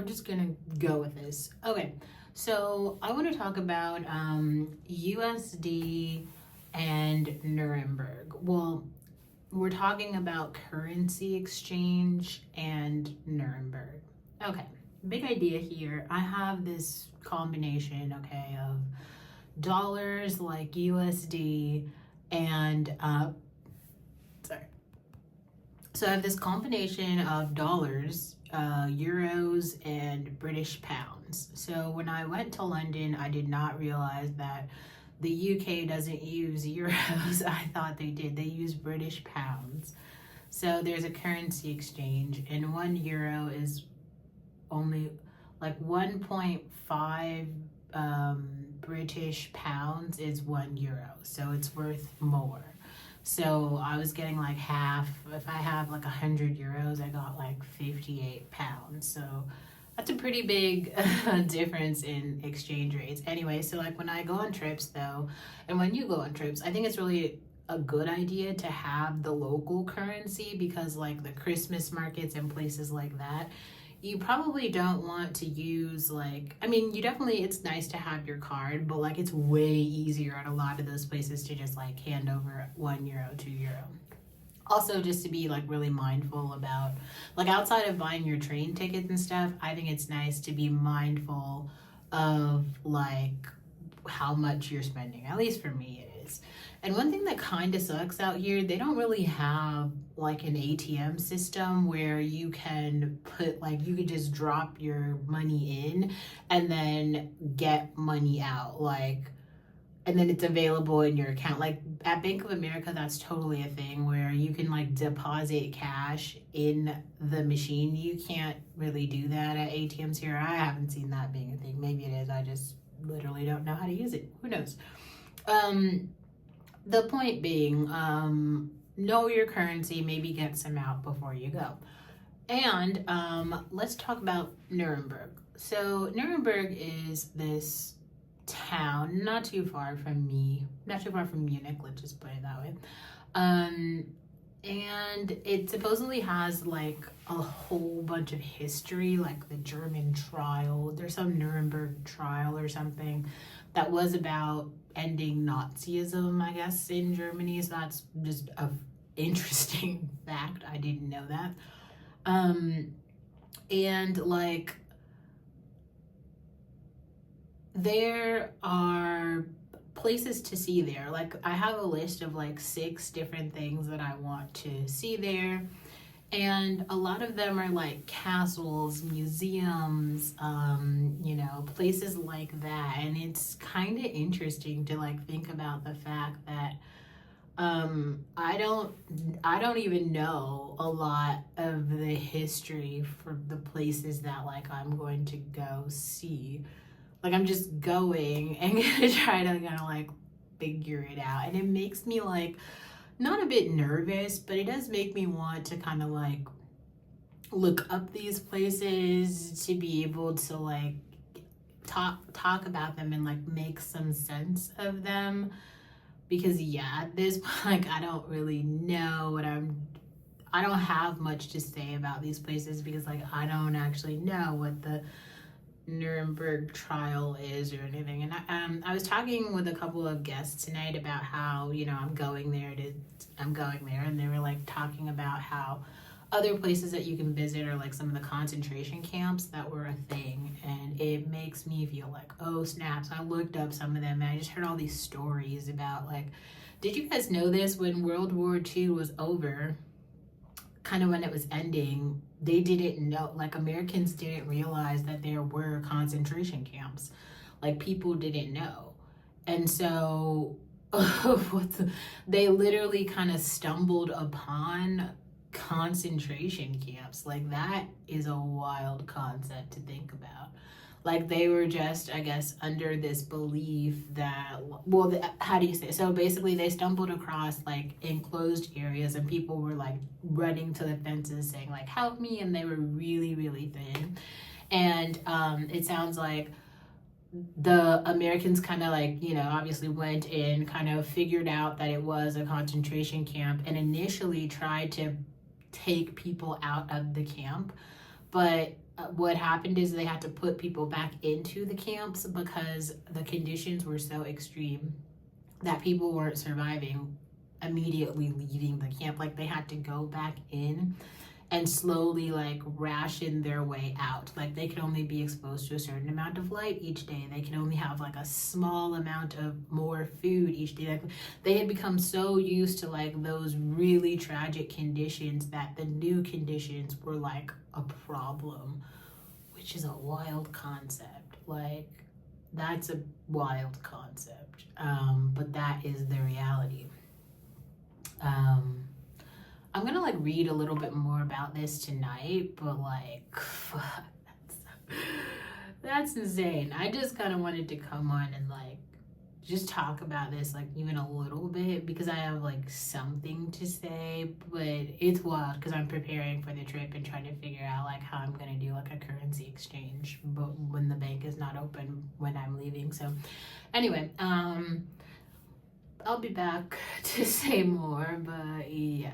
I'm just gonna go with this. Okay, so I want to talk about USD and Nuremberg. Well, we're talking about currency exchange and Nuremberg. Okay, big idea here. I have this combination, okay, of dollars like USD and sorry. So I have this combination of dollars, euros, and British pounds. So when I went to London, I did not realize that the UK doesn't use euros. I thought they did. They use British pounds. So there's a currency exchange, and 1 euro is only like 1.5 British pounds is 1 euro. So it's worth more. So I was getting like half. If I have like 100 euros, I got like 58 pounds. So that's a pretty big difference in exchange rates. Anyway, so like when I go on trips though, and when you go on trips, I think it's really a good idea to have the local currency, because like the Christmas markets and places like that, you probably don't want to use like, I mean, you definitely, it's nice to have your card, but like it's way easier at a lot of those places to just like hand over 1 euro, 2 euro. Also, just to be like really mindful about, like outside of buying your train tickets and stuff, I think it's nice to be mindful of like how much you're spending. At least for me it is. And one thing that kind of sucks out here, they don't really have like an ATM system where you can put like, you could just drop your money in and then get money out. Like, and then it's available in your account. Like at Bank of America, that's totally a thing where you can like deposit cash in the machine. You can't really do that at ATMs here. I haven't seen that being a thing. Maybe it is. I just literally don't know how to use it. Who knows? The point being, know your currency, maybe get some out before you go. And let's talk about Nuremberg. So Nuremberg is this town not too far from Munich, let's just put it that way. And it supposedly has like a whole bunch of history, like the German trial. There's some Nuremberg trial or something that was about ending Nazism, I guess, in Germany. So that's just a interesting fact. I didn't know that. And like, there are places to see there. Like I have a list of like 6 different things that I want to see there. And a lot of them are like castles, museums, you know, places like that. And it's kind of interesting to like think about the fact that I don't even know a lot of the history for the places that like I'm going to go see. Like I'm just going and gonna try to kind of like figure it out. And it makes me like not a bit nervous, but it does make me want to kind of like look up these places to be able to like talk about them and like make some sense of them. Because yeah, at this point, like I don't really know I don't have much to say about these places, because like I don't actually know what the Nuremberg trial is or anything. And I was talking with a couple of guests tonight about how, you know, I'm going there, and they were like talking about how other places that you can visit are like some of the concentration camps that were a thing. And it makes me feel like, oh snaps, I looked up some of them and I just heard all these stories about like, did you guys know this? When World War II was over, kind of when it was ending, they didn't know, like Americans didn't realize that there were concentration camps. Like people didn't know. And so they literally kind of stumbled upon concentration camps. Like that is a wild concept to think about. Like they were just, I guess, under this belief that, well, how do you say it? So basically they stumbled across like enclosed areas and people were like running to the fences saying like, help me. And they were really, really thin. And it sounds like the Americans kind of like, you know, obviously went in, kind of figured out that it was a concentration camp and initially tried to take people out of the camp. But what happened is they had to put people back into the camps because the conditions were so extreme that people weren't surviving immediately leaving the camp. Like they had to go back in and slowly like ration their way out. Like they could only be exposed to a certain amount of light each day. They could only have like a small amount of more food each day. Like they had become so used to like those really tragic conditions that the new conditions were like a problem, which is a wild concept. Like that's a wild concept. But that is the reality. I'm gonna like read a little bit more about this tonight, but like that's insane. I just kind of wanted to come on and like just talk about this like even a little bit because I have like something to say, but it's wild because I'm preparing for the trip and trying to figure out like how I'm gonna do like a currency exchange, but when the bank is not open when I'm leaving. So anyway, I'll be back to say more, but yeah.